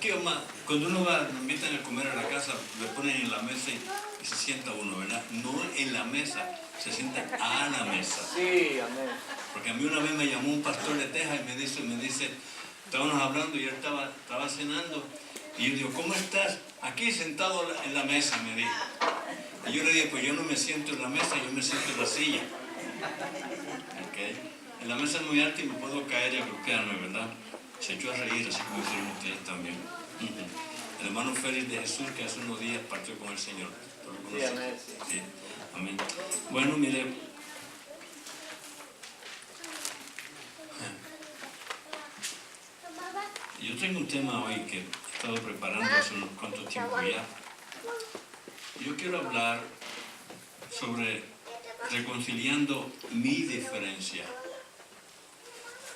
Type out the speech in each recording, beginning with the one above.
aquí, Omar, cuando uno va, me invitan a comer a la casa, le ponen en la mesa y se sienta uno, ¿verdad? No en la mesa, se sienta a la mesa. Sí, amén. Porque a mí una vez me llamó un pastor de Texas y me dice, estábamos hablando y él estaba cenando, y yo digo, ¿cómo estás? Aquí sentado en la mesa, me dijo. Y yo le dije, pues yo no me siento en la mesa, yo me siento en la silla. ¿Okay? En la mesa es muy alta y me puedo caer y agrupearme, ¿verdad? Se echó a reír, así como hicieron ustedes también. El hermano Félix de Jesús, que hace unos días partió con el Señor. Sí, amén. Sí, amén. Bueno, mire, yo tengo un tema hoy que he estado preparando hace unos cuantos tiempos ya. Yo quiero hablar sobre reconciliando mi diferencia.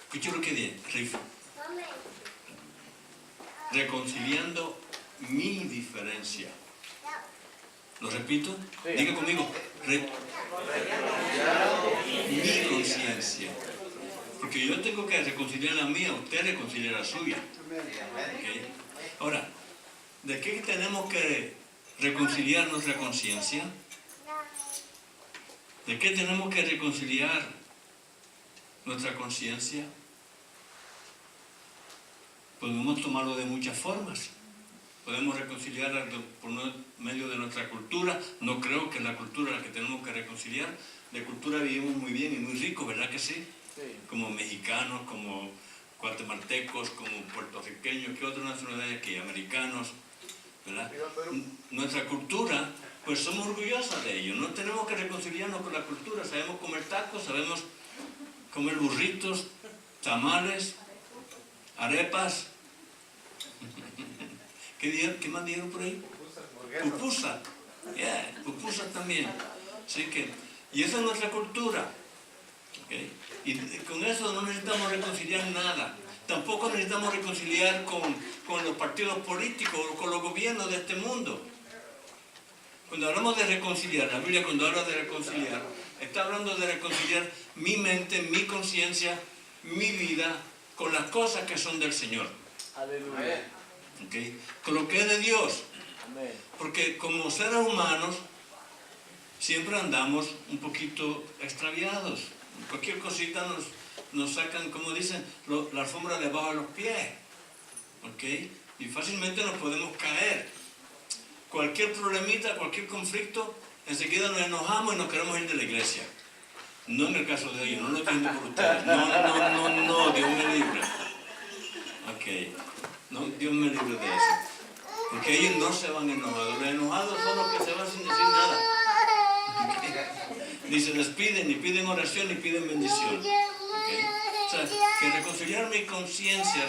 Escucha lo que dice, reconciliando mi diferencia. ¿Lo repito? Sí. Diga conmigo, mi conciencia. Porque yo tengo que reconciliar la mía, usted reconcilia la suya. ¿Okay? Ahora, ¿de qué tenemos que reconciliar nuestra conciencia? ¿De qué tenemos que reconciliar nuestra conciencia? Podemos tomarlo de muchas formas. Podemos reconciliarla por medio de nuestra cultura. No creo que es la cultura la que tenemos que reconciliar. De cultura vivimos muy bien y muy rico, ¿verdad que sí? Sí. Como mexicanos, como guatemaltecos, como puertorriqueños, ¿qué otras nacionalidades que hay? Americanos, ¿verdad? Nuestra cultura, pues somos orgullosos de ello. No tenemos que reconciliarnos con la cultura. Sabemos comer tacos, sabemos comer burritos, tamales, arepas. ¿Qué más dijeron por ahí? Pupusa. Yeah, pupusa también. Así que, y esa es nuestra cultura. ¿Okay? Y con eso no necesitamos reconciliar nada. Tampoco necesitamos reconciliar con los partidos políticos o con los gobiernos de este mundo. Cuando hablamos de reconciliar, la Biblia cuando habla de reconciliar, está hablando de reconciliar mi mente, mi conciencia, mi vida con las cosas que son del Señor. Aleluya. ¿Okay? Con lo que es de Dios. Amén. Porque como seres humanos siempre andamos un poquito extraviados. Cualquier cosita nos sacan, como dicen, la alfombra debajo de los pies. ¿Okay? Y fácilmente nos podemos caer. Cualquier problemita, cualquier conflicto, enseguida nos enojamos y nos queremos ir de la iglesia. No en el caso de ellos, no lo entiendo por ustedes. No, Dios me libre. Ok, no, Dios me libre de eso. Porque ellos no se van enojados. Los enojados son los que se van sin decir nada. Ni se despiden, ni piden oración, ni piden bendición. ¿Okay? O sea, que reconciliar mi conciencia,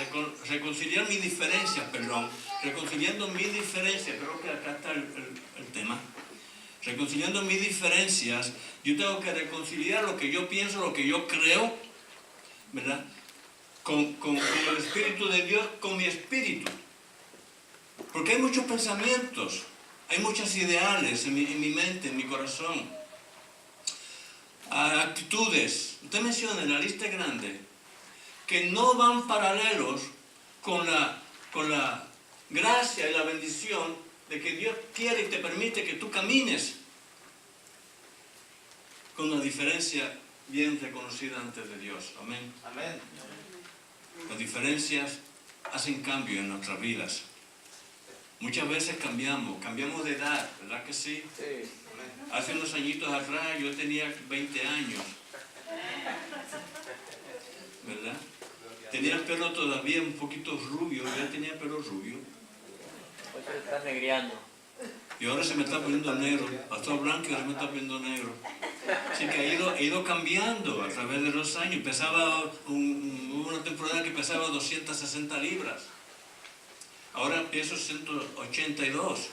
reconciliar mis diferencias, reconciliando mis diferencias, creo que acá está el tema. Reconciliando mis diferencias, yo tengo que reconciliar lo que yo pienso, lo que yo creo, ¿verdad? Con el Espíritu de Dios, con mi espíritu. Porque hay muchos pensamientos, hay muchos ideales en mi mente, en mi corazón. Actitudes, usted menciona en la lista grande, que no van paralelos con la gracia y la bendición de que Dios quiere y te permite que tú camines con una diferencia bien reconocida ante de Dios. Amén. Amén. Las diferencias hacen cambio en nuestras vidas. Muchas veces cambiamos de edad, ¿verdad que sí? Sí. Hace unos añitos atrás yo tenía 20 años, ¿verdad? Tenía el pelo todavía un poquito rubio, ya tenía pelo rubio. Hoy se está negreando. Y ahora se me está poniendo negro, pasó blanco y ahora me está poniendo negro. Así que he ido cambiando a través de los años. Hubo una temporada que pesaba 260 libras. Ahora peso 182.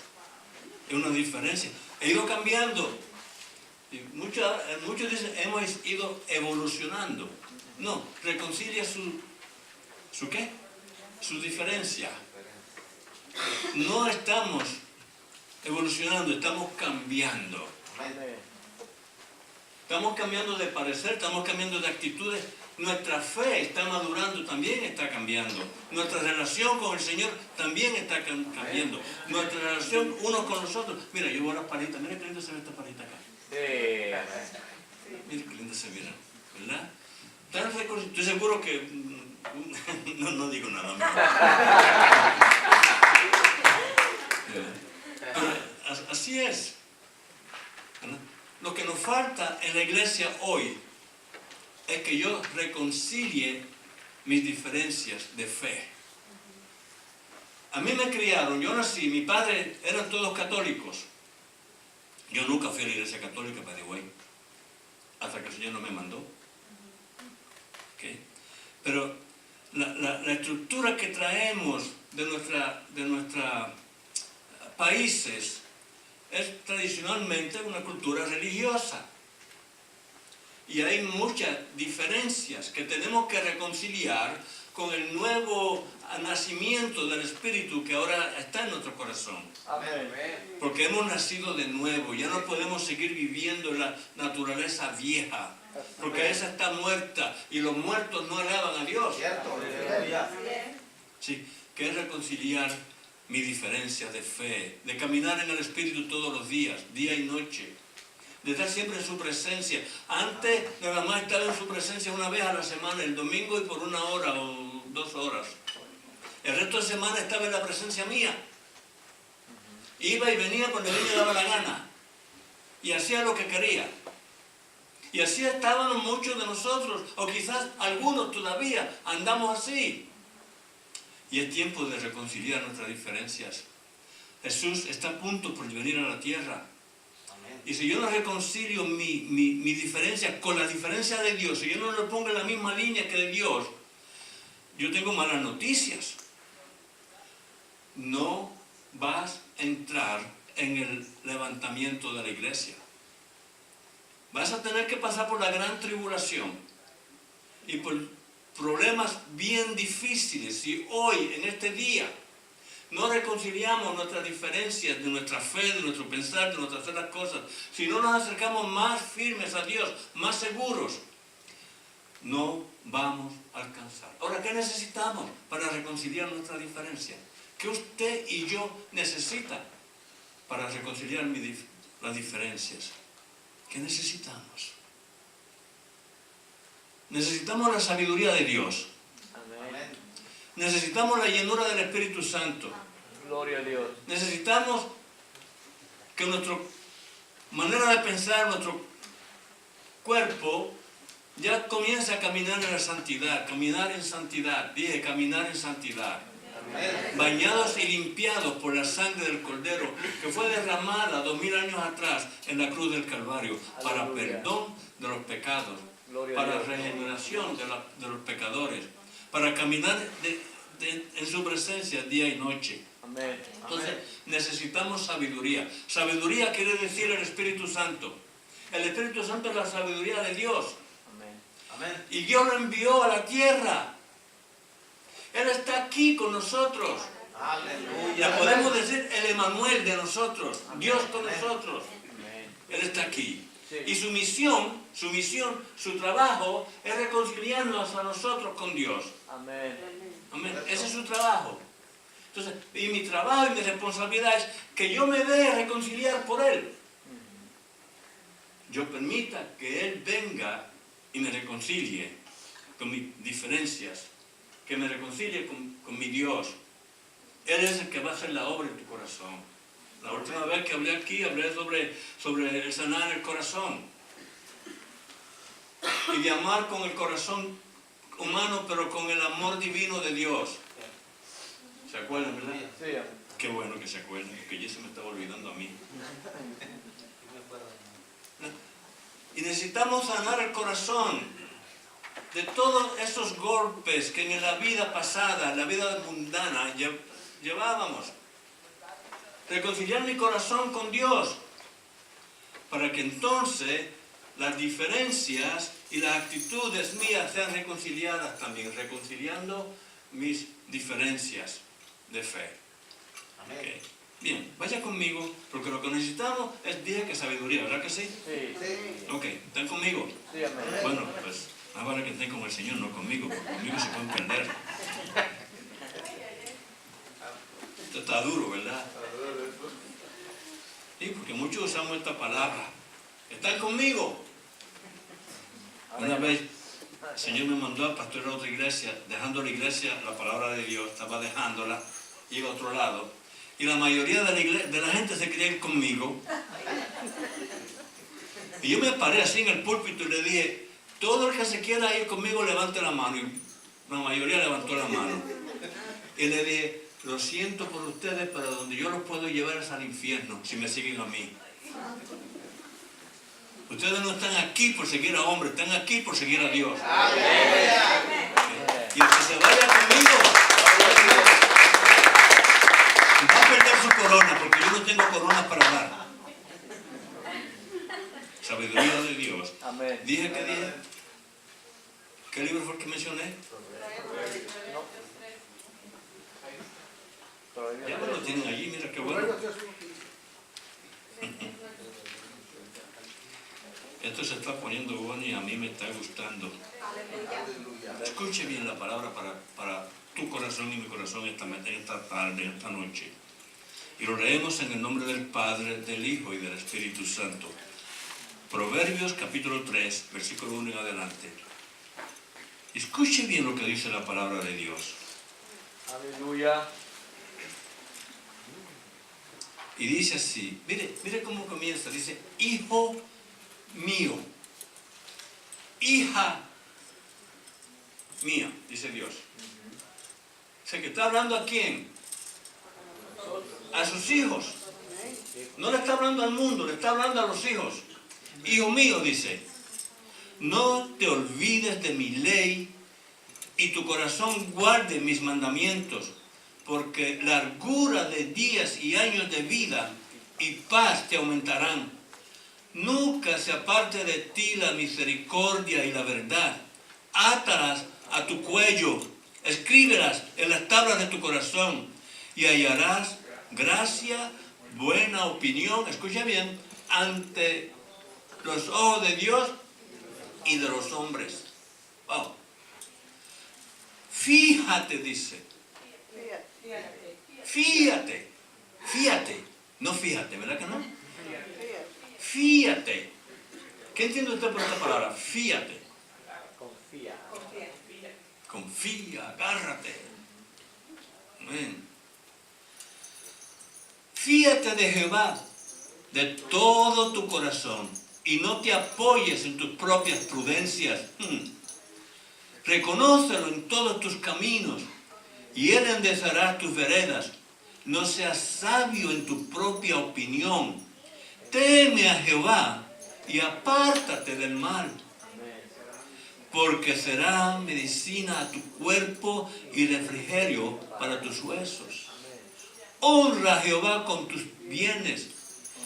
Es una diferencia. He ido cambiando. Y muchos dicen, hemos ido evolucionando. No, reconcilia ¿su qué? Su diferencia. No estamos evolucionando, estamos cambiando. Amén. Estamos cambiando de parecer, estamos cambiando de actitudes, Nuestra fe está madurando, también está cambiando. Nuestra relación con el Señor también está cambiando. Nuestra relación unos con los otros. Mira, yo voy a las palitas. Mira qué linda se ve esta palita acá. Sí. Mira qué linda se mira, ¿verdad? Estoy seguro que... no digo nada más. Pero así es. ¿Verdad? Lo que nos falta en la iglesia hoy es que yo reconcilie mis diferencias de fe. A mí me criaron, yo nací, mi padre eran todos católicos. Yo nunca fui a la iglesia católica, by the way, hasta que el Señor no me mandó. ¿Okay? Pero la estructura que traemos de nuestros países es tradicionalmente una cultura religiosa. Y hay muchas diferencias que tenemos que reconciliar con el nuevo nacimiento del Espíritu que ahora está en nuestro corazón. Amén. Porque hemos nacido de nuevo, ya no podemos seguir viviendo en la naturaleza vieja, porque esa está muerta y los muertos no alaban a Dios. Sí, que es reconciliar mis diferencias de fe, de caminar en el Espíritu todos los días, día y noche, de estar siempre en su presencia. Antes nada más estaba en su presencia una vez a la semana, el domingo y por 1 hora o 2 horas. El resto de semana estaba en la presencia mía. Iba y venía cuando a mí me daba la gana. Y hacía lo que quería. Y así estábamos muchos de nosotros, o quizás algunos todavía andamos así. Y es tiempo de reconciliar nuestras diferencias. Jesús está a punto por venir a la tierra. Y si yo no reconcilio mi diferencia con la diferencia de Dios, si yo no lo pongo en la misma línea que de Dios, yo tengo malas noticias. No vas a entrar en el levantamiento de la iglesia. Vas a tener que pasar por la gran tribulación y por problemas bien difíciles. Si hoy, en este día, no reconciliamos nuestras diferencias de nuestra fe, de nuestro pensar, de nuestras hacer las cosas, si no nos acercamos más firmes a Dios, más seguros, no vamos a alcanzar. Ahora, ¿qué necesitamos para reconciliar nuestras diferencias? ¿Qué usted y yo necesitan para reconciliar las diferencias? ¿Qué necesitamos? Necesitamos la sabiduría de Dios. Amén. Necesitamos la llenura del Espíritu Santo. Gloria a Dios. Necesitamos que nuestra manera de pensar, nuestro cuerpo, ya comience a caminar en la santidad, caminar en santidad. Dije, caminar en santidad. Amén. Bañados y limpiados por la sangre del Cordero que fue derramada 2000 años atrás en la cruz del Calvario para Aleluya. perdón de los pecados, Gloria a para Dios. regeneración de los pecadores, para caminar en su presencia día y noche. Amén. Entonces necesitamos sabiduría. Sabiduría quiere decir el Espíritu Santo. El Espíritu Santo es la sabiduría de Dios. Amén. Amén. Y Dios lo envió a la tierra. Él está aquí con nosotros. Ya Aleluya. podemos decir el Emanuel de nosotros. Dios con nosotros. Amén. Él está aquí. Sí. Y su misión, su trabajo es reconciliarnos a nosotros con Dios. Amén. Amén. Ese es su trabajo. Entonces, y mi trabajo y mi responsabilidad es que yo me dé a reconciliar por Él. Yo permita que Él venga y me reconcilie con mis diferencias, que me reconcilie con mi Dios. Él es el que va a hacer la obra en tu corazón. La última vez que hablé aquí, hablé sobre el sanar el corazón. Y de amar con el corazón humano, pero con el amor divino de Dios. ¿Se acuerdan, verdad? Sí, amén. Qué bueno que se acuerden, porque ya se me estaba olvidando a mí. Y necesitamos sanar el corazón de todos esos golpes que en la vida pasada, en la vida mundana, llevábamos. Reconciliar mi corazón con Dios, para que entonces las diferencias y las actitudes mías sean reconciliadas también, reconciliando mis diferencias de fe. Amén. Okay. Bien, vaya conmigo, porque lo que necesitamos es, dije que sabiduría, ¿verdad que sí? Sí. Sí. Ok, ¿están conmigo? Sí, amén. Bueno, pues Más vale que estén con el Señor, no conmigo, porque conmigo se pueden perder. Esto está duro, ¿verdad? Sí, porque muchos usamos esta palabra. ¿Están conmigo? Una vez el Señor me mandó a pastorear a otra iglesia, dejando la iglesia, la palabra de Dios, estaba dejándola, iba a otro lado. Y la mayoría de la gente se quería ir conmigo. Y yo me paré así en el púlpito y le dije, todo el que se quiera ir conmigo levante la mano. Y la mayoría levantó la mano. Y le dije, lo siento por ustedes, pero donde yo los puedo llevar es al infierno, si me siguen a mí. Ustedes no están aquí por seguir a hombres, están aquí por seguir a Dios. Y el que se vaya conmigo va a perder su corona, porque yo no tengo coronas para dar. Sabiduría de Dios. Amén. Dije que dije. ¿Qué libro fue el que mencioné? Ya me lo tienen allí, mira qué bueno. Esto se está poniendo bueno y a mí me está gustando. Escuche bien la palabra para tu corazón y mi corazón esta tarde, esta noche. Y lo leemos en el nombre del Padre, del Hijo y del Espíritu Santo. Proverbios capítulo 3, versículo 1 en adelante. Escuche bien lo que dice la palabra de Dios. Aleluya. Y dice así, mire cómo comienza, dice, hijo mío, hija mía, dice Dios. O sea, que está hablando a quién, a sus hijos. No le está hablando al mundo, le está hablando a los hijos. Hijo mío, dice, no te olvides de mi ley y tu corazón guarde mis mandamientos, porque largura de días y años de vida y paz te aumentarán. Nunca se aparte de ti la misericordia y la verdad. Átalas a tu cuello, escríbelas en las tablas de tu corazón y hallarás gracia, buena opinión, escucha bien, ante los ojos de Dios y de los hombres. Wow. Fíjate, dice. Fíjate, no fíjate, ¿verdad que no? Fíjate. ¿Qué entiende usted por esta palabra? Fíjate. Confía, agárrate. Amén. Fíjate de Jehová de todo tu corazón y no te apoyes en tus propias prudencias. Reconócelo en todos tus caminos y Él enderezará tus veredas. No seas sabio en tu propia opinión. Teme a Jehová y apártate del mal, porque será medicina a tu cuerpo y refrigerio para tus huesos. Honra a Jehová con tus bienes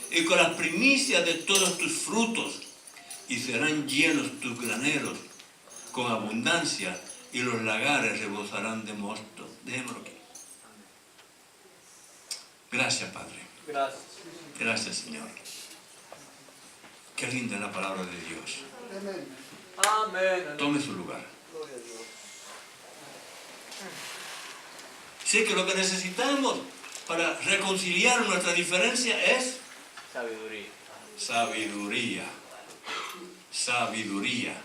y con las primicias de todos tus frutos, y serán llenos tus graneros con abundancia, y los lagares rebosarán de mosto. Dejémoslo aquí. Gracias, Padre. Gracias. Gracias, Señor. Qué linda es la palabra de Dios. Amén. Tome su lugar. Gloria a Dios. Sí, que lo que necesitamos para reconciliar nuestra diferencia es Sabiduría. sabiduría. Sabiduría.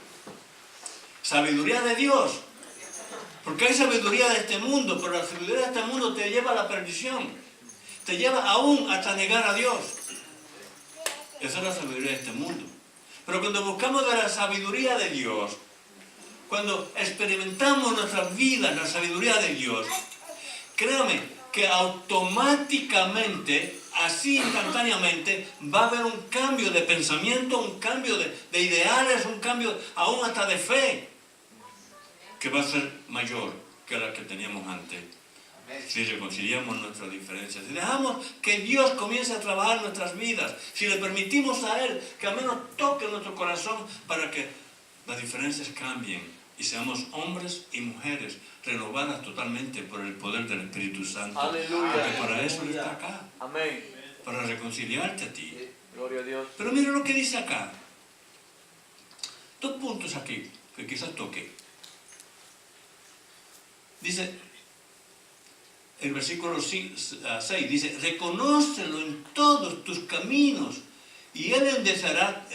Sabiduría de Dios. Porque hay sabiduría de este mundo, pero la sabiduría de este mundo te lleva a la perdición. Te lleva aún hasta negar a Dios. Esa es la sabiduría de este mundo. Pero cuando buscamos de la sabiduría de Dios, cuando experimentamos nuestras vidas, la sabiduría de Dios, créame que automáticamente, así instantáneamente, va a haber un cambio de pensamiento, un cambio de ideales, un cambio aún hasta de fe, que va a ser mayor que la que teníamos antes. Si reconciliamos nuestras diferencias, si dejamos que Dios comience a trabajar nuestras vidas, si le permitimos a Él que al menos toque nuestro corazón para que las diferencias cambien y seamos hombres y mujeres renovadas totalmente por el poder del Espíritu Santo. Aleluya. Porque para eso Él está acá, Amén. para reconciliarte a ti. Gloria a Dios. Pero mira lo que dice acá. 2 puntos aquí. que quizás toque. Dice, el versículo 6 dice, reconócelo en todos tus caminos y Él enderezará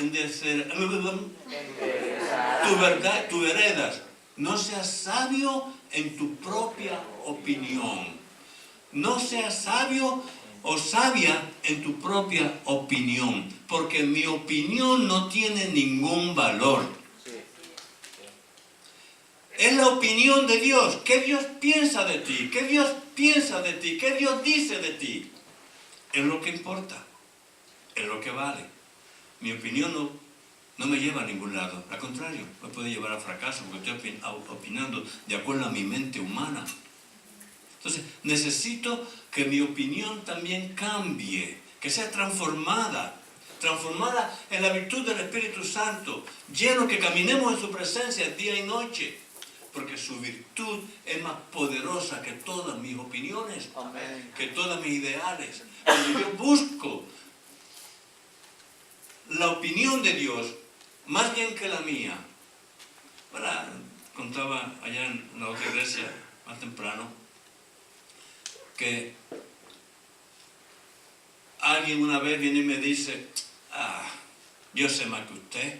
tus veredas. No seas sabio en tu propia opinión. No seas sabio o sabia en tu propia opinión, porque mi opinión no tiene ningún valor. Es la opinión de Dios. ¿Qué Dios piensa de ti? ¿Qué Dios piensa de ti? ¿Qué Dios dice de ti? Es lo que importa. Es lo que vale. Mi opinión no me lleva a ningún lado. Al contrario, me puede llevar al fracaso porque estoy opinando de acuerdo a mi mente humana. Entonces, necesito que mi opinión también cambie, que sea transformada en la virtud del Espíritu Santo, lleno que caminemos en su presencia día y noche, porque su virtud es más poderosa que todas mis opiniones, Amén. que todas mis ideales. Cuando yo busco la opinión de Dios, más bien que la mía. Ahora, contaba allá en la otra iglesia, más temprano, que alguien una vez viene y me dice, yo sé más que usted.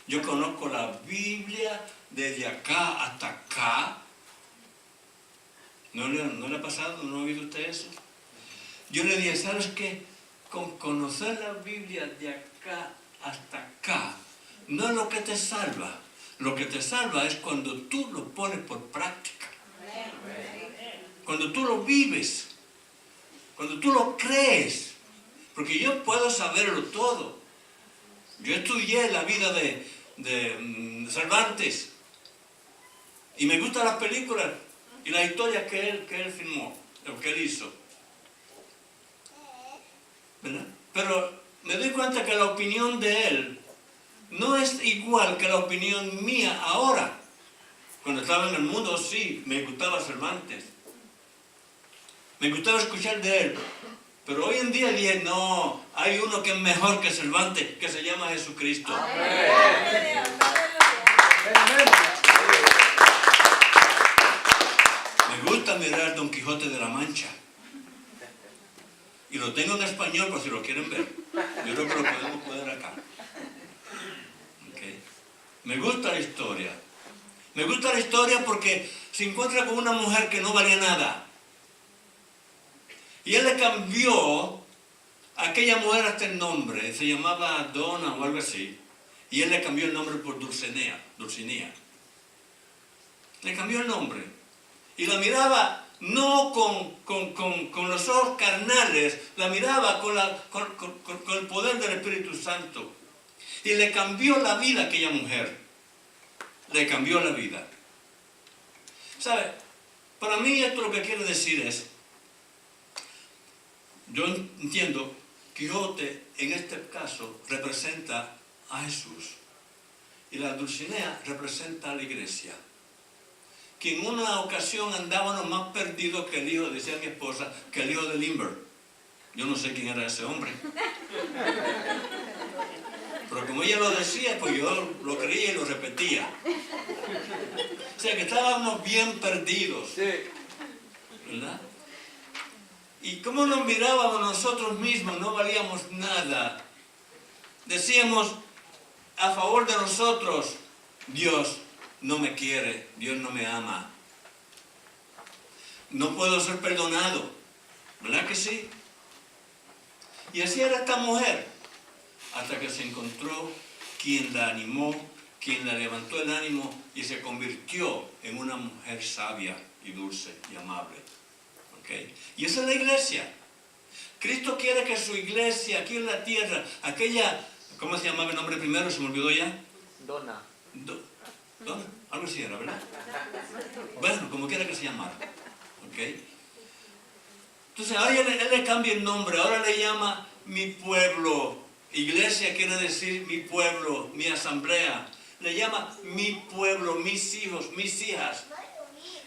Yo conozco la Biblia desde acá hasta acá. ¿No le ha pasado? ¿No ha oído usted eso? Yo le dije, ¿sabes qué? Con conocer la Biblia de acá hasta acá, no es lo que te salva. Lo que te salva es cuando tú lo pones por práctica. Cuando tú lo vives. Cuando tú lo crees. Porque yo puedo saberlo todo. Yo estudié la vida de Cervantes. Y me gustan las películas y las historias que él filmó, lo que él hizo. ¿Verdad? Pero me doy cuenta que la opinión de él no es igual que la opinión mía ahora. Cuando estaba en el mundo, sí, me gustaba Cervantes. Me gustaba escuchar de él. Pero hoy en día dije, no, hay uno que es mejor que Cervantes, que se llama Jesucristo. Me gusta mirar Don Quijote de la Mancha. Y lo tengo en español por si lo quieren ver. Yo creo que lo podemos poner acá. Okay. Me gusta la historia. Me gusta la historia porque se encuentra con una mujer que no valía nada. Y él le cambió a aquella mujer hasta el nombre. Se llamaba Donna o algo así. Y él le cambió el nombre por Dulcinea. Le cambió el nombre. Y la miraba no con los ojos carnales, la miraba con el poder del Espíritu Santo. Y le cambió la vida a aquella mujer. Le cambió la vida. ¿Sabe? Para mí esto lo que quiere decir es, yo entiendo, Quijote en este caso representa a Jesús. Y la Dulcinea representa a la iglesia. Que en una ocasión andábamos más perdidos que el hijo, decía mi esposa, que el hijo de Limber. Yo no sé quién era ese hombre. Pero como ella lo decía, pues yo lo creía y lo repetía. O sea que estábamos bien perdidos. ¿Verdad? Y cómo nos mirábamos nosotros mismos, no valíamos nada. Decíamos a favor de nosotros, Dios no me quiere, Dios no me ama. No puedo ser perdonado. ¿Verdad que sí? Y así era esta mujer, hasta que se encontró quien la animó, quien la levantó el ánimo y se convirtió en una mujer sabia y dulce y amable. ¿Okay? Y esa es la iglesia. Cristo quiere que su iglesia aquí en la tierra, aquella, ¿cómo se llamaba el nombre primero? ¿Se me olvidó ya? Donna. ¿Dónde? Algo así era, ¿verdad? Bueno, como quiera que se llamara. ¿Ok? Entonces, ahora él le cambia el nombre, ahora le llama mi pueblo. Iglesia quiere decir mi pueblo, mi asamblea. Le llama mi pueblo, mis hijos, mis hijas.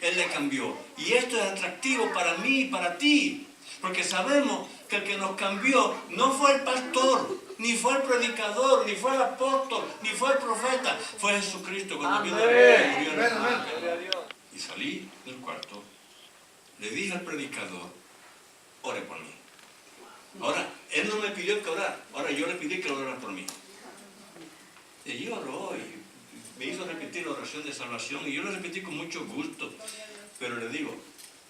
Él le cambió. Y esto es atractivo para mí y para ti. Porque sabemos que el que nos cambió no fue el pastor, ni fue el predicador, ni fue el apóstol, ni fue el profeta, fue Jesucristo cuando vino al mundo y murió en la cruz. Gloria a Dios. Y salí del cuarto, le dije al predicador, ore por mí. Ahora, él no me pidió que orara, ahora yo le pedí que orara por mí. Y allí oró y me hizo repetir la oración de salvación y yo lo repetí con mucho gusto. Pero le digo,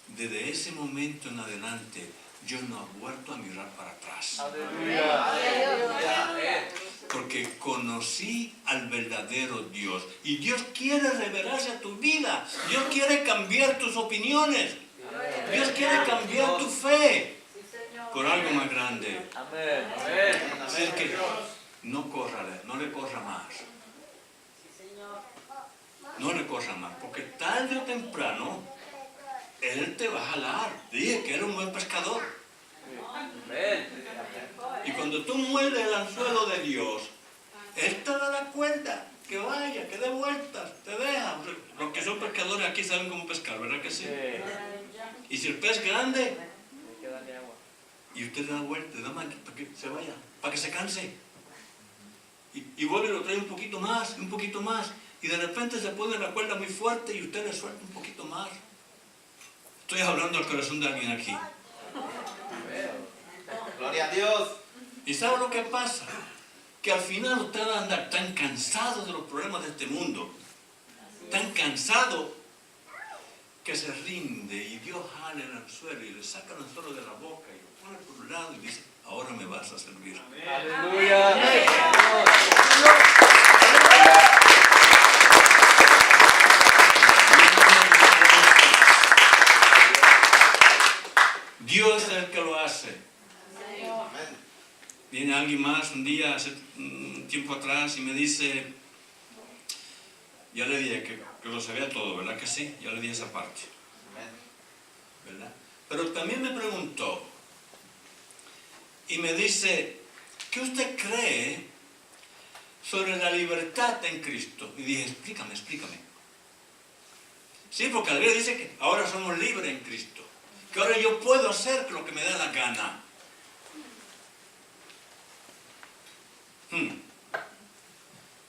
desde ese momento en adelante, yo no he vuelto a mirar para atrás. Aleluya. Amén. Porque conocí al verdadero Dios. Y Dios quiere revelarse a tu vida. Dios quiere cambiar tus opiniones. Dios quiere cambiar tu fe por algo más grande. Amén. Amén. Así es que no le corra más. No le corra más. Porque tarde o temprano, Él te va a jalar. Dije que era un buen pescador. Amén. Y cuando tú muerdes el anzuelo de Dios, Él te da la cuerda, que vaya, que dé vueltas, te deja. Los que son pescadores aquí saben cómo pescar, ¿verdad que sí? Y si el pez es grande, Hay que darle agua. y usted le da vuelta, le da más para que se vaya, para que se canse. Y vuelve y lo trae un poquito más, y de repente se pone la cuerda muy fuerte y usted le suelta un poquito más. Estoy hablando al corazón de alguien aquí. Gloria a Dios. ¿Y sabe lo que pasa? Que al final usted va a andar tan cansado de los problemas de este mundo, tan cansado, que se rinde y Dios jala el anzuelo y le saca el anzuelo de la boca y lo pone por un lado y dice, ahora me vas a servir. Aleluya. Dios es el que lo hace. Amén. Viene alguien más un día, hace un tiempo atrás, y me dice, ya le dije que lo sabía todo, ¿verdad que sí? Ya le dije esa parte, Amén. ¿verdad? Pero también me preguntó, y me dice, ¿qué usted cree sobre la libertad en Cristo? Y dije, explícame. Sí, porque la Biblia dice que ahora somos libres en Cristo, que ahora yo puedo hacer lo que me da la gana.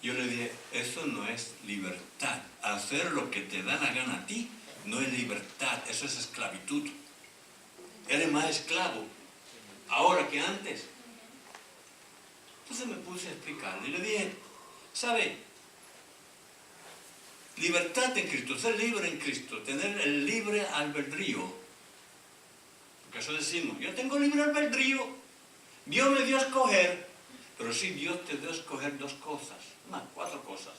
Yo le dije, eso no es libertad. Hacer lo que te da la gana a ti no es libertad, eso es esclavitud. Eres más esclavo ahora que antes. Entonces me puse a explicarle y le dije, ¿sabe? Libertad en Cristo, ser libre en Cristo, tener el libre albedrío. Porque eso decimos, yo tengo libre albedrío. Dios me dio a escoger, pero sí Dios te dio a escoger dos cosas, más, 4 cosas.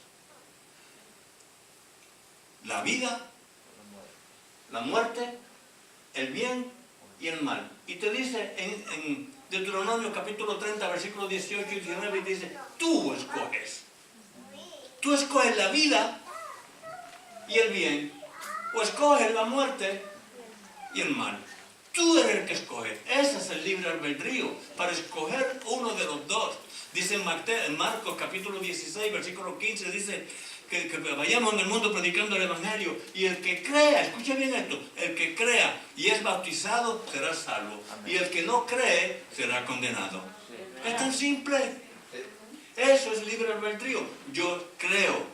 La vida, la muerte, el bien y el mal. Y te dice en Deuteronomio capítulo 30, versículos 18 y 19, y dice, tú escoges. Tú escoges la vida y el bien, o escoges la muerte y el mal. Tú eres el que escoge. Ese es el libre albedrío, para escoger uno de los dos. Dice en Marcos capítulo 16, versículo 15, dice que vayamos en el mundo predicando el evangelio, y el que crea, escuche bien esto, el que crea y es bautizado será salvo. Amén. Y el que no cree será condenado. Sí. Es tan simple. Eso es libre albedrío. Yo creo,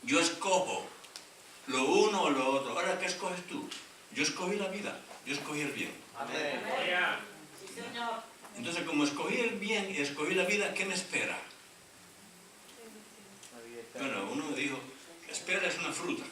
yo escojo lo uno o lo otro. Ahora, ¿qué escoges tú? Yo escogí la vida, yo escogí el bien. Amén. Sí, Señor. Entonces, como escogí el bien y escogí la vida, ¿qué me espera? Bueno, uno me dijo, espera es una fruta.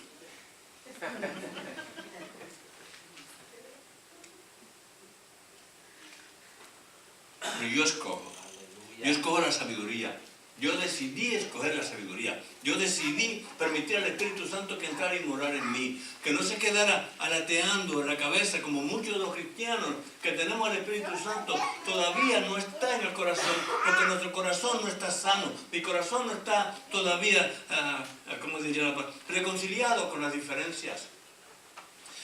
Pero yo escojo la sabiduría. Yo decidí escoger la sabiduría. Yo decidí permitir al Espíritu Santo que entrara y morara en mí. Que no se quedara alateando en la cabeza como muchos de los cristianos que tenemos al Espíritu Santo. Todavía no está en el corazón, porque nuestro corazón no está sano. Mi corazón no está todavía, ¿cómo diría la palabra? Reconciliado con las diferencias.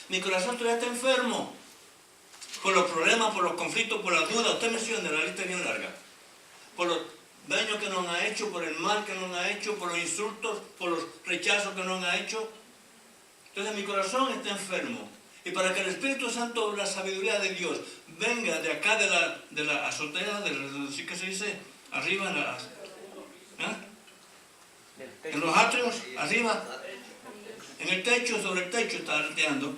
Mi corazón todavía está enfermo. Por los problemas, por los conflictos, por las dudas. Usted menciona, la lista es bien larga. Por los daño que nos ha hecho, por el mal que nos ha hecho, por los insultos, por los rechazos que nos ha hecho. Entonces mi corazón está enfermo. Y para que el Espíritu Santo, la sabiduría de Dios, venga de acá de la azotea, ¿sí que se dice? Arriba, en los atrios, arriba, en el techo, sobre el techo está alteando.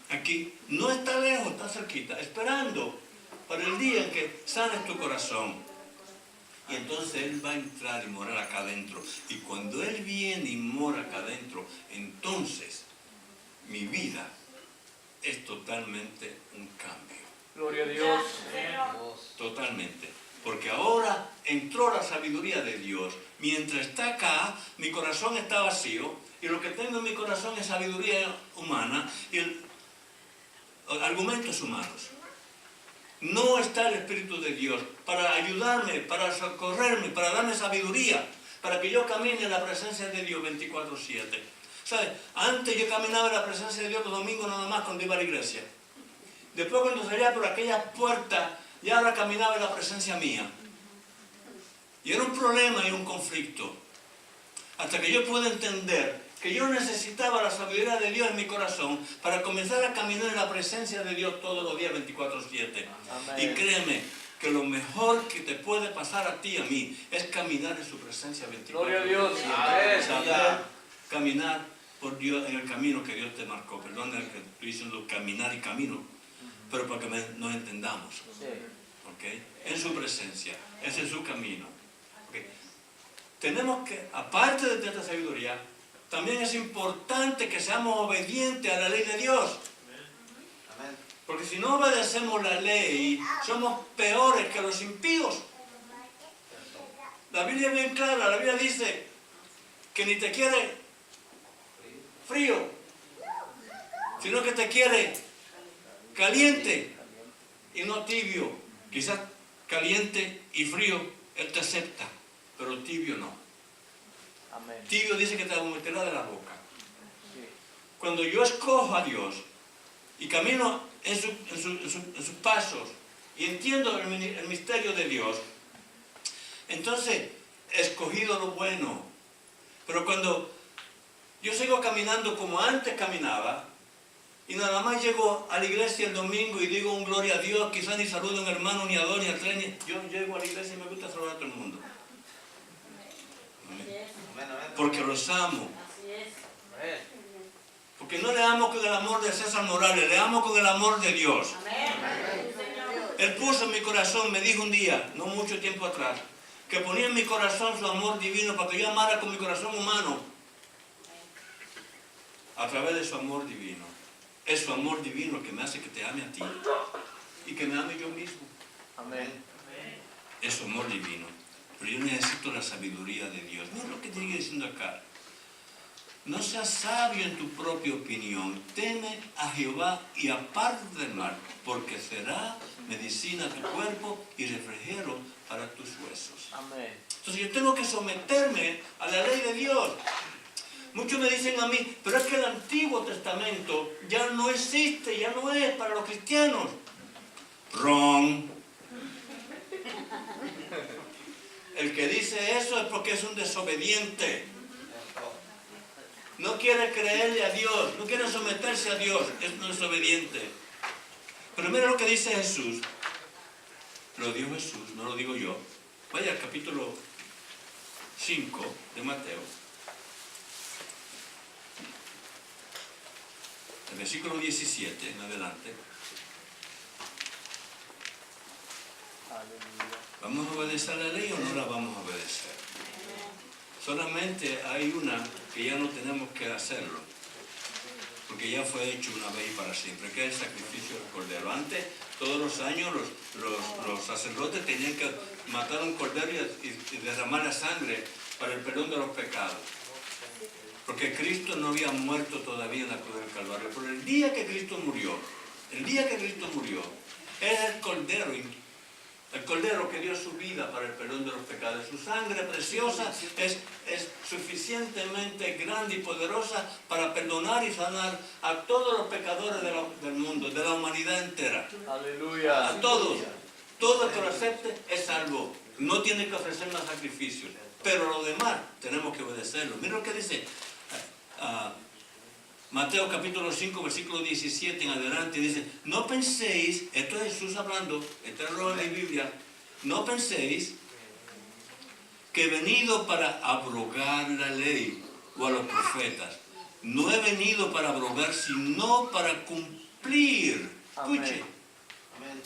Aquí, no está lejos, está cerquita, esperando para el día en que sanes tu corazón. Y entonces Él va a entrar y morar acá adentro. Y cuando Él viene y mora acá adentro, entonces mi vida es totalmente un cambio. Gloria a Dios. Totalmente. Porque ahora entró la sabiduría de Dios. Mientras está acá, mi corazón está vacío. Y lo que tengo en mi corazón es sabiduría humana y argumentos humanos. No está el Espíritu de Dios para ayudarme, para socorrerme, para darme sabiduría, para que yo camine en la presencia de Dios 24/7. ¿Sabe? Antes yo caminaba en la presencia de Dios los domingos nada más cuando iba a la iglesia. Después cuando salía por aquellas puertas, ya ahora caminaba en la presencia mía. Y era un problema y un conflicto. Hasta que yo pude entender que yo necesitaba la sabiduría de Dios en mi corazón para comenzar a caminar en la presencia de Dios todos los días 24/7. Y créeme que lo mejor que te puede pasar a ti y a mí es caminar en su presencia 24/7. Gloria a Dios. Saber caminar por Dios en el camino que Dios te marcó. Perdón que estoy diciendo caminar y camino, pero para que nos entendamos. ¿Okay? En su presencia, ese es su camino. ¿Okay? Tenemos que, aparte de esta sabiduría, también es importante que seamos obedientes a la ley de Dios. Porque si no obedecemos la ley, somos peores que los impíos. La Biblia es bien clara, la Biblia dice que ni te quiere frío, sino que te quiere caliente y no tibio. Quizás caliente y frío Él te acepta, pero tibio no. Amén. Tibio dice que te vomitará de la boca. Cuando yo escojo a Dios y camino en sus pasos y entiendo el misterio de Dios, entonces he escogido lo bueno. Pero cuando yo sigo caminando como antes caminaba y nada más llego a la iglesia el domingo y digo un gloria a Dios, quizás ni saludo a un hermano, ni a dos, ni a tres, yo llego a la iglesia y me gusta saludar a todo el mundo. Porque los amo. Porque no le amo con el amor de César Morales, le amo con el amor de Dios. Él puso en mi corazón, me dijo un día, no mucho tiempo atrás, que ponía en mi corazón su amor divino para que yo amara con mi corazón humano a través de su amor divino. Es su amor divino que me hace que te ame a ti y que me ame yo mismo. Amén. Es su amor divino. Pero yo necesito la sabiduría de Dios. Mira lo que te sigue diciendo acá. No seas sabio en tu propia opinión. Teme a Jehová y apártate del mal, porque será medicina a tu cuerpo y refrigerio para tus huesos. Amén. Entonces yo tengo que someterme a la ley de Dios. Muchos me dicen a mí, pero es que el Antiguo Testamento ya no existe, ya no es para los cristianos. Wrong. El que dice eso es porque es un desobediente. No quiere creerle a Dios, no quiere someterse a Dios, es un desobediente. Pero mira lo que dice Jesús. Lo dijo Jesús, no lo digo yo. Vaya al capítulo 5 de Mateo. El versículo 17 en adelante. Aleluya. ¿Vamos a obedecer la ley o no la vamos a obedecer? Solamente hay una que ya no tenemos que hacerlo, porque ya fue hecho una vez y para siempre, que es el sacrificio del cordero. Antes, todos los años, los sacerdotes tenían que matar un cordero y derramar la sangre para el perdón de los pecados. Porque Cristo no había muerto todavía en la cruz del Calvario. Pero el día que Cristo murió, era el Cordero que dio su vida para el perdón de los pecados. Su sangre preciosa es suficientemente grande y poderosa para perdonar y sanar a todos los pecadores del mundo, de la humanidad entera. Aleluya. A todos. Todo el que lo acepte es salvo. No tiene que ofrecer más sacrificios. Pero lo demás tenemos que obedecerlo. Mira lo que dice Mateo capítulo 5, versículo 17 en adelante, dice, no penséis, esto es Jesús hablando, esto es lo de la Biblia, no penséis que he venido para abrogar la ley o a los profetas. No he venido para abrogar, sino para cumplir. Escuche. Amén.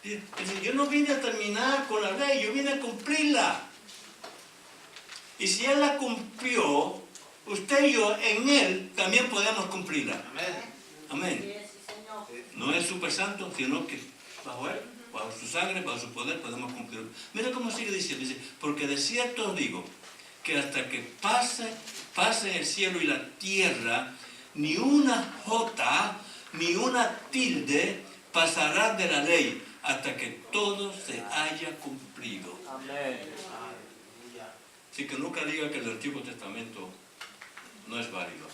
Dice, yo no vine a terminar con la ley, yo vine a cumplirla. Y si Él la cumplió, usted y yo en Él también podemos cumplirla. Amén. Amén. Sí, Señor. No es súper santo, sino que bajo Él, bajo su sangre, bajo su poder, podemos cumplirlo. Mira cómo sigue diciendo, dice, porque de cierto os digo, que hasta que pase el cielo y la tierra, ni una jota, ni una tilde pasará de la ley, hasta que todo se haya cumplido. Amén. Aleluya. Así que nunca diga que el Antiguo Testamento no es válido.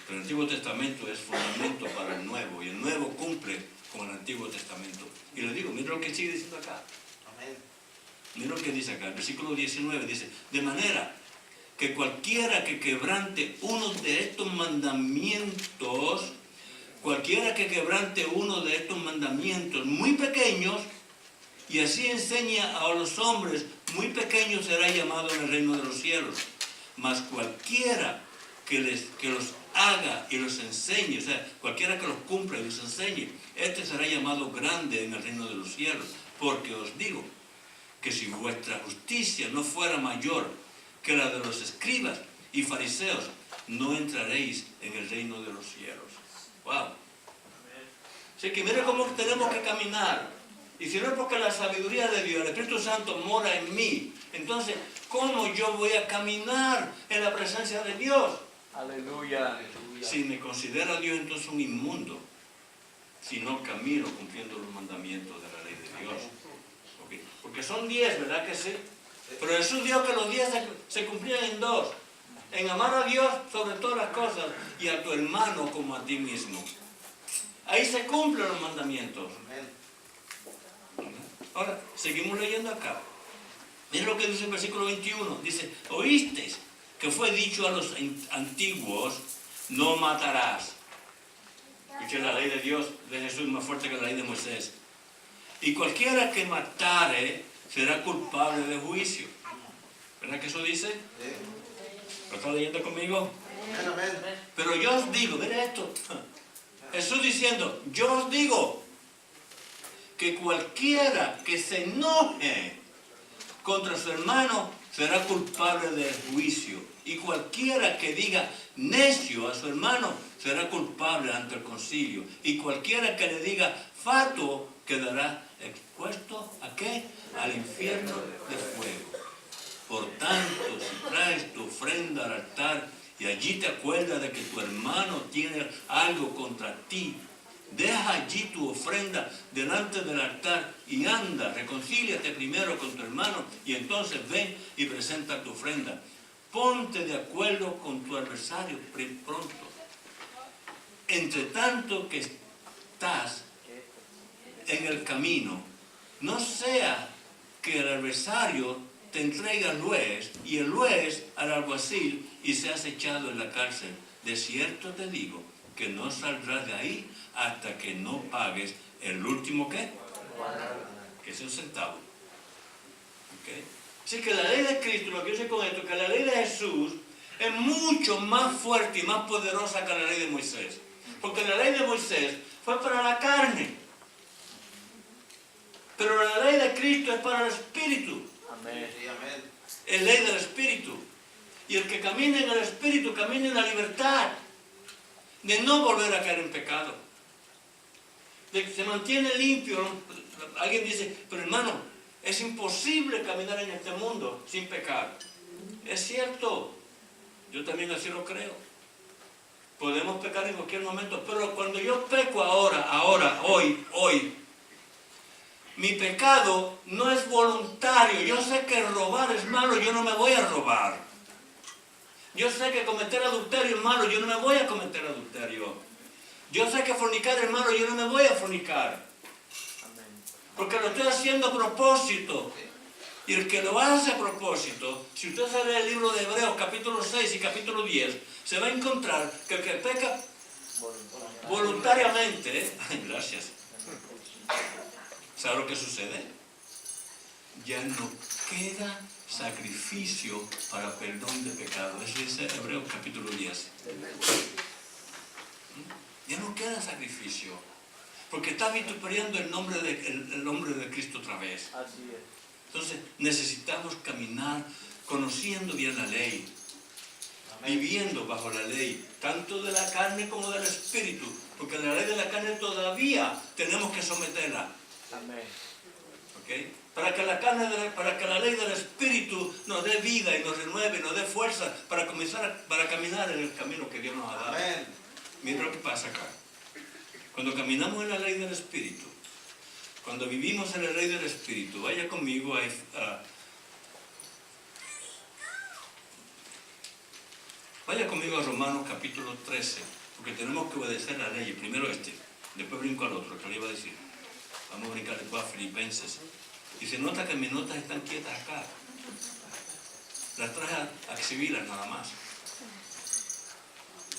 Pero el Antiguo Testamento es fundamento para el Nuevo, y el Nuevo cumple con el Antiguo Testamento. Y le digo, mira lo que sigue diciendo acá. Amén. Mira lo que dice acá, el versículo 19 dice, de manera que cualquiera que quebrante uno de estos mandamientos, muy pequeños, y así enseña a los hombres muy pequeños, será llamado en el reino de los cielos. Mas cualquiera que los haga y los enseñe, o sea, cualquiera que los cumpla y los enseñe, este será llamado grande en el reino de los cielos. Porque os digo que si vuestra justicia no fuera mayor que la de los escribas y fariseos, no entraréis en el reino de los cielos. Wow. Así que mire cómo tenemos que caminar. Y si no es porque la sabiduría de Dios, el Espíritu Santo mora en mí, entonces, ¿cómo yo voy a caminar en la presencia de Dios? Aleluya. Si me considera Dios entonces un inmundo, si no camino cumpliendo los mandamientos de la ley de Dios. ¿Okay? Porque son 10, ¿verdad que sí? Pero Jesús dijo que los 10 se cumplían en 2. En amar a Dios sobre todas las cosas y a tu hermano como a ti mismo. Ahí se cumplen los mandamientos. Amén. Ahora, seguimos leyendo acá. Miren lo que dice el versículo 21. Dice, oísteis que fue dicho a los antiguos, no matarás. Escuchen, la ley de Dios, de Jesús, más fuerte que la ley de Moisés. Y cualquiera que matare será culpable de juicio. ¿Verdad que eso dice? Sí. ¿Lo está leyendo conmigo? Amén. Amén. Pero yo os digo, mira esto. Jesús diciendo, yo os digo que cualquiera que se enoje contra su hermano será culpable del juicio. Y cualquiera que diga necio a su hermano será culpable ante el concilio. Y cualquiera que le diga fatuo quedará expuesto ¿a qué? Al infierno de fuego. Por tanto, si traes tu ofrenda al altar y allí te acuerdas de que tu hermano tiene algo contra ti, deja allí tu ofrenda delante del altar y anda, reconcíliate primero con tu hermano y entonces ven y presenta tu ofrenda. Ponte de acuerdo con tu adversario pronto. Entre tanto que estás en el camino, no sea que el adversario te entregue al juez y el juez al alguacil y seas echado en la cárcel. De cierto te digo que no saldrás de ahí hasta que no pagues el último ¿qué? Que es un centavo. ¿Okay? Así que la ley de Cristo, lo que yo sé con esto, que la ley de Jesús es mucho más fuerte y más poderosa que la ley de Moisés. Porque la ley de Moisés fue para la carne. Pero la ley de Cristo es para el Espíritu. Amén. Sí, amén. Es ley del Espíritu. Y el que camina en el Espíritu camina en la libertad de no volver a caer en pecado. De que se mantiene limpio. Alguien dice, pero hermano, es imposible caminar en este mundo sin pecar. Es cierto. Yo también así lo creo. Podemos pecar en cualquier momento. Pero cuando yo peco hoy, mi pecado no es voluntario. Yo sé que robar es malo, yo no me voy a robar. Yo sé que cometer adulterio es malo, yo no me voy a cometer adulterio. Yo sé que fornicar es malo, yo no me voy a fornicar. Amén. Porque lo estoy haciendo a propósito. Y el que lo hace a propósito, si usted se lee el libro de Hebreos capítulo 6 y capítulo 10, se va a encontrar que el que peca voluntariamente, gracias, ¿sabe lo que sucede? Ya no queda sacrificio para perdón de pecado. Eso dice Hebreos capítulo 10. Ya no queda sacrificio, porque está vituperiando el nombre de Cristo otra vez. Así es. Entonces necesitamos caminar conociendo bien la ley, viviendo bajo la ley, tanto de la carne como del espíritu, porque la ley de la carne todavía tenemos que someterla. Amén. ¿Okay? Para que la ley del espíritu nos dé vida y nos renueve y nos dé fuerza para caminar en el camino que Dios nos ha dado. Amén. Mira lo que pasa acá. Cuando caminamos en la ley del espíritu, cuando vivimos en la ley del espíritu, vaya conmigo a Romanos capítulo 13, porque tenemos que obedecer la ley. Primero después brinco al otro, que le iba a decir. Vamos a brincar después a Filipenses. Y se nota que mis notas están quietas acá. Las traje a exhibirlas nada más.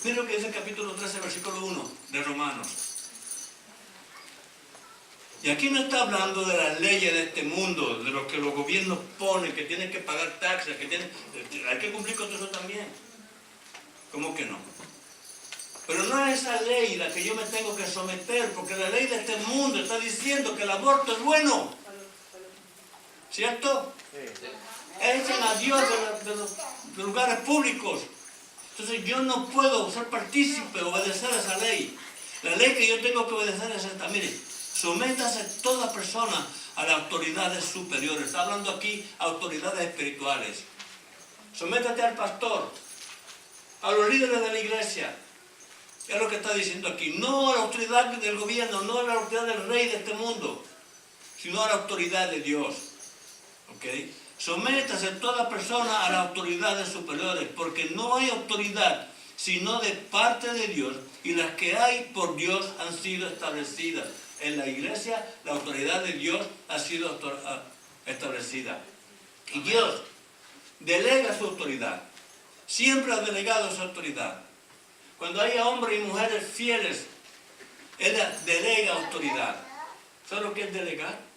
Miren lo que dice el capítulo 13, versículo 1 de Romanos. Y aquí no está hablando de las leyes de este mundo, de lo que los gobiernos ponen, que tienen que pagar taxas, hay que cumplir con eso también. ¿Cómo que no? Pero no es esa ley la que yo me tengo que someter, porque la ley de este mundo está diciendo que el aborto es bueno. ¿Cierto? Sí. Echen a Dios de los lugares públicos. Entonces yo no puedo ser partícipe, obedecer a esa ley. La ley que yo tengo que obedecer es esta. Mire, sométase toda persona a las autoridades superiores. Está hablando aquí autoridades espirituales. Sométate al pastor, a los líderes de la iglesia. Es lo que está diciendo aquí. No a la autoridad del gobierno, no a la autoridad del rey de este mundo, sino a la autoridad de Dios. ¿Ok? Sométase toda persona a las autoridades superiores, porque no hay autoridad sino de parte de Dios, y las que hay por Dios han sido establecidas. En la iglesia la autoridad de Dios ha sido establecida. Y Dios delega su autoridad. Siempre ha delegado su autoridad. Cuando haya hombres y mujeres fieles, Él delega autoridad. ¿Sabe lo que es delegar?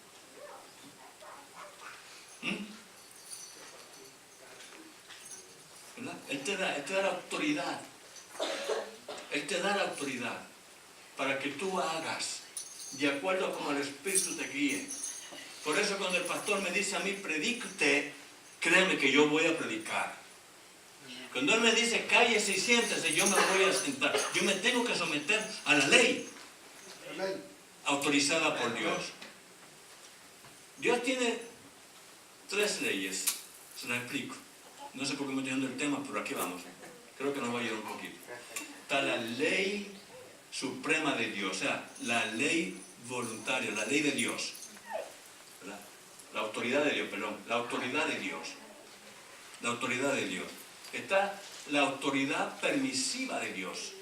¿Verdad? Él te da la autoridad. Él te da la autoridad para que tú hagas de acuerdo a como el Espíritu te guíe. Por eso cuando el pastor me dice a mí, predique usted, créeme que yo voy a predicar. Cuando él me dice, cállese y siéntese, yo me voy a sentar. Yo me tengo que someter a la ley autorizada por Dios. Dios tiene 3 leyes. Se las explico. No sé por qué me estoy dando el tema, pero aquí vamos. Creo que nos va a ayudar un poquito. Está la ley suprema de Dios, o sea, la ley voluntaria, la ley de Dios. ¿Verdad? La autoridad de Dios, perdón. La autoridad de Dios. La autoridad de Dios. Está la autoridad permisiva de Dios.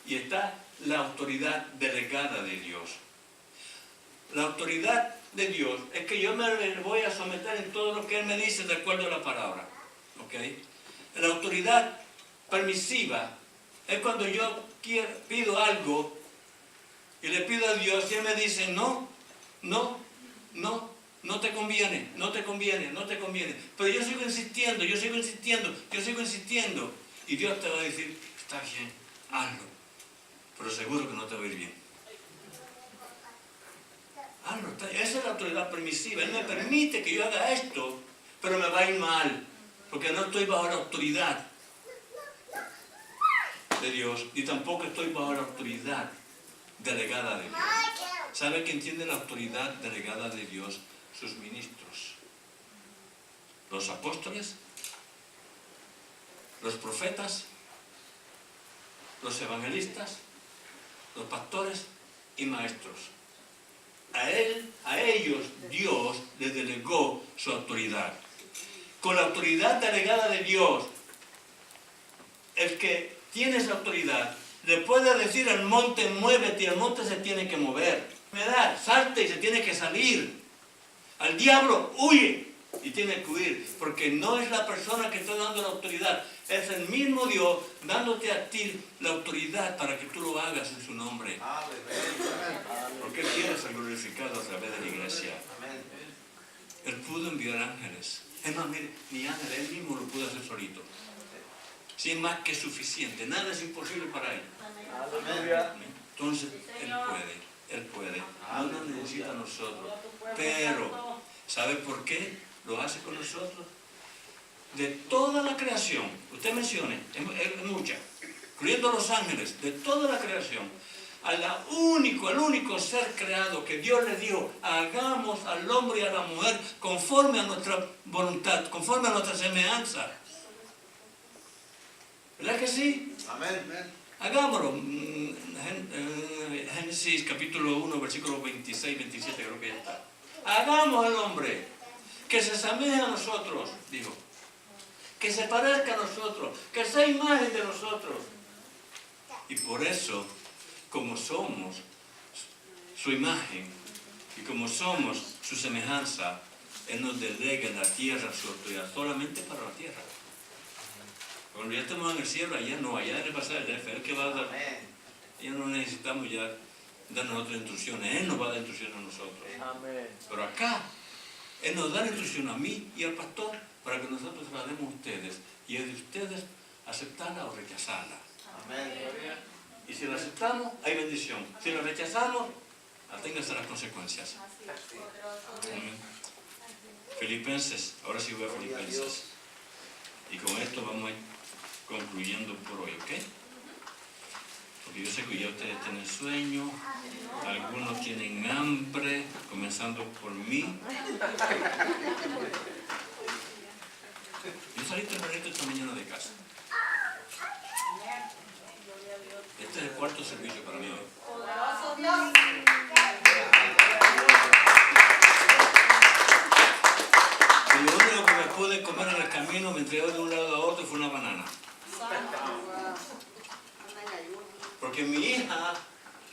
Y está la autoridad delegada de Dios. La autoridad de Dios es que yo me voy a someter en todo lo que Él me dice de acuerdo a la palabra. ¿Ok? La autoridad permisiva es cuando yo pido algo y le pido a Dios y Él me dice, no te conviene, no te conviene, no te conviene. Pero yo sigo insistiendo. Y Dios te va a decir, está bien, hazlo. Pero seguro que no te va a ir bien. Hazlo. Esa es la autoridad permisiva. Él me permite que yo haga esto, pero me va a ir mal. Porque no estoy bajo la autoridad de Dios. Y tampoco estoy bajo la autoridad delegada de Dios. ¿Sabe quién tiene la autoridad delegada de Dios? Sus ministros. Los apóstoles, los profetas, los evangelistas, los pastores y maestros. A ellos Dios les delegó su autoridad. Con la autoridad delegada de Dios, el que tiene esa autoridad le puede decir al monte, muévete, y el monte se tiene que mover. Salte y se tiene que salir. Al diablo, huye. y tiene que huir, porque no es la persona que está dando la autoridad, es el mismo Dios dándote a ti la autoridad para que tú lo hagas en su nombre. Porque Él quiere ser glorificado a través de la iglesia. Amén. Él pudo enviar ángeles. Es más, mire, ni ángeles, Él mismo lo pudo hacer solito. Sí, es más que suficiente. Nada es imposible para Él. Aleluya. Entonces, Él puede. No nos necesita a nosotros. Pero, ¿sabe por qué lo hace con nosotros? De toda la creación, usted mencione, es mucha, incluyendo los ángeles, de toda la creación, al único ser creado que Dios le dio, hagamos al hombre y a la mujer conforme a nuestra voluntad, conforme a nuestra semejanza. ¿Verdad que sí? Amén. Hagámoslo. Génesis capítulo 1, versículos 26, 27, creo que ya está. Hagamos al hombre que se asemeje a nosotros, digo. Que se parezca a nosotros, que sea imagen de nosotros. Y por eso, como somos su imagen y como somos su semejanza, Él nos delega en la tierra su autoridad, solamente para la tierra. Cuando ya estamos en el cielo, allá en el pasado, Él es el que va a dar. Amén. Ya no necesitamos ya darnos otras instrucciones, Él nos va a dar instrucciones a nosotros. Amén. Pero acá, Él nos da la instrucción a mí y al pastor para que nosotros la demos a ustedes y es de ustedes aceptarla o rechazarla. Amén. Y si la aceptamos, hay bendición. Si la rechazamos, aténganse a las consecuencias. Amén. Filipenses, ahora sí voy a Filipenses. Y con esto vamos a ir concluyendo por hoy, ¿ok? Porque yo sé que ya ustedes tienen sueño, algunos tienen hambre, comenzando por mí. Yo salí tempranito esta mañana de casa. Este es el cuarto servicio para mí hoy. Poderoso Dios. Y lo único que me pude comer en el camino mientras iba de un lado a otro fue una banana. Porque mi hija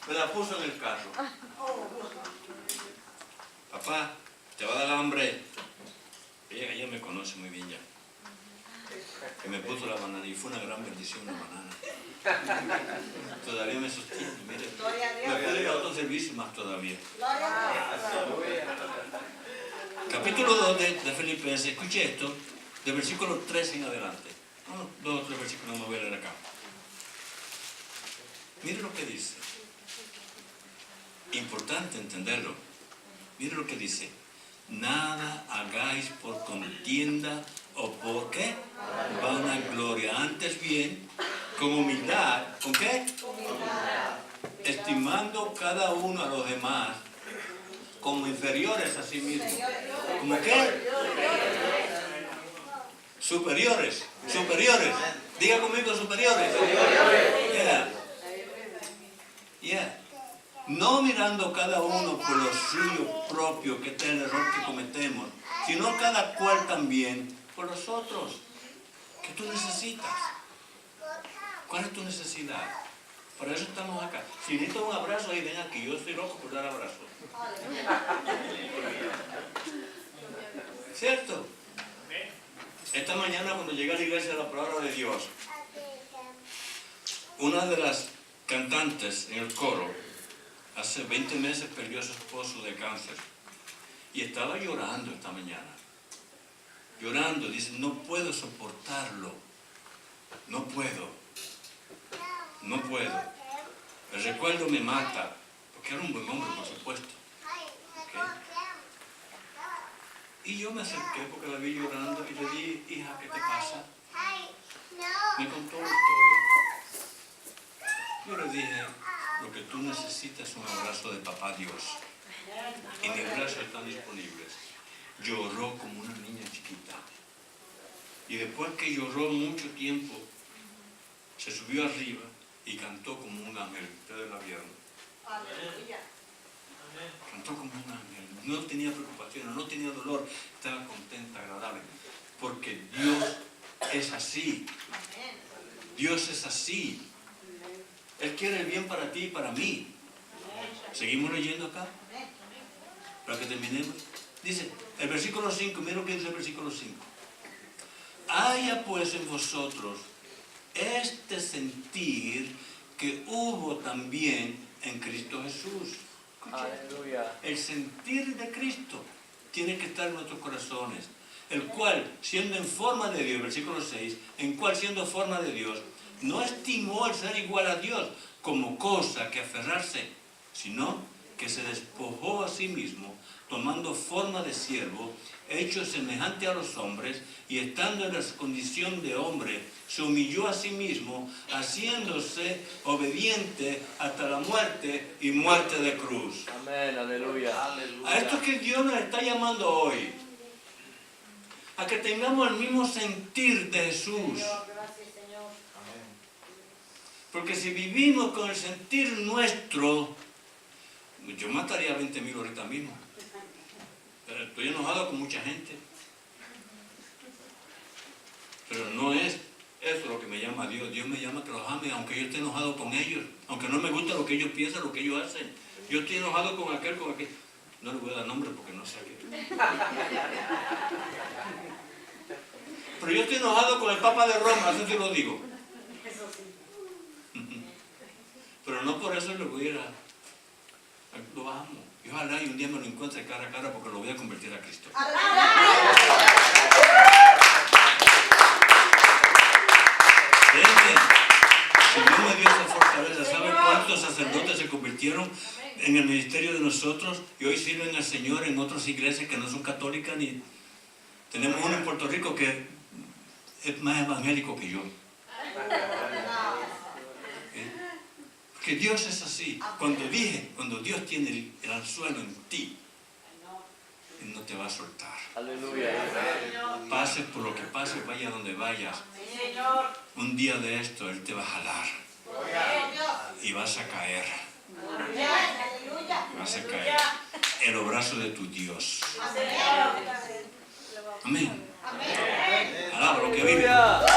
me la puso en el carro. Papá, te va a dar hambre. Ella me conoce muy bien ya. Que me puso la banana y fue una gran bendición la banana. Todavía me sostiene, mire. Gloria a Dios. Me puede ir a otro servicio más todavía. Gloria a Dios. Capítulo 2 de Filipenses, escuche esto, de versículo 3 en adelante. 2 o 3 versículos no voy a leer acá. Mire lo que dice. Importante entenderlo. Mire lo que dice. Nada hagáis por contienda o por ¿qué? Vanagloria. Antes bien, con humildad. ¿Con qué? Estimando cada uno a los demás como inferiores a sí mismos. ¿Cómo qué? Superiores. Superiores. Diga conmigo superiores. Yeah. No mirando cada uno por lo suyo propio, que este es el error que cometemos, sino cada cual también por los otros. ¿Qué tú necesitas? ¿Cuál es tu necesidad? Para eso estamos acá. Si necesitas un abrazo, ahí ven aquí. Yo estoy loco por dar abrazos. ¿Cierto? Esta mañana cuando llegué a la iglesia de la palabra de Dios, una de las cantantes en el coro, hace 20 meses perdió a su esposo de cáncer. Y estaba llorando esta mañana. Llorando, dice, no puedo soportarlo. No puedo. No puedo. El recuerdo me mata. Porque era un buen hombre, por supuesto. ¿Okay? Y yo me acerqué porque la vi llorando y le dije, hija, ¿qué te pasa? Me contó la historia. Yo le dije, lo que tú necesitas es un abrazo de papá Dios. Y mis brazos están disponibles. Lloró como una niña chiquita. Y después que lloró mucho tiempo, se subió arriba y cantó como un ángel. Ustedes la vieron. Cantó como un ángel. No tenía preocupaciones, no tenía dolor. Estaba contenta, agradable. Porque Dios es así. Dios es así. Él quiere el bien para ti y para mí. ¿Seguimos leyendo acá? Para que terminemos. Dice, el versículo 5, mira lo que dice el versículo 5. Haya pues en vosotros este sentir que hubo también en Cristo Jesús. Escuche, Aleluya. el sentir de Cristo tiene que estar en nuestros corazones, el cual, siendo en forma de Dios, versículo 6, en cual siendo forma de Dios, no estimó el ser igual a Dios como cosa que aferrarse, sino que se despojó a sí mismo, tomando forma de siervo, hecho semejante a los hombres, y estando en la condición de hombre, se humilló a sí mismo, haciéndose obediente hasta la muerte y muerte de cruz. Amén. Aleluya. Aleluya. A esto que Dios nos está llamando hoy, a que tengamos el mismo sentir de Jesús. Señor, gracias, Señor. Amén. Porque si vivimos con el sentir nuestro, yo mataría a 20,000 ahorita mismo. Pero estoy enojado con mucha gente. Pero no es eso lo que me llama a Dios. Dios me llama a que los ame, aunque yo esté enojado con ellos. Aunque no me gusta lo que ellos piensan, lo que ellos hacen. Yo estoy enojado con aquel. No le voy a dar nombre porque no sé qué. Pero yo estoy enojado con el Papa de Roma, eso sí lo digo. Eso sí. Pero no por eso le voy a ir a... Lo amo. Y ojalá y un día me lo encuentre cara a cara porque lo voy a convertir a Cristo. Créeme, si Dios me dio esa fortaleza, ¿sabe cuántos sacerdotes se convirtieron en el ministerio de nosotros y hoy sirven al Señor en otras iglesias que no son católicas ni... Tenemos uno en Puerto Rico que es más evangélico que yo. Porque Dios es así. Cuando Dios tiene el anzuelo en ti, Él no te va a soltar. Aleluya. Pases por lo que pases, vaya donde vayas. Señor. Un día de esto Él te va a jalar y vas a caer. Aleluya. Vas a caer en los brazos de tu Dios. Señor. Amén. Amén. Alaba lo que vive. Aleluya.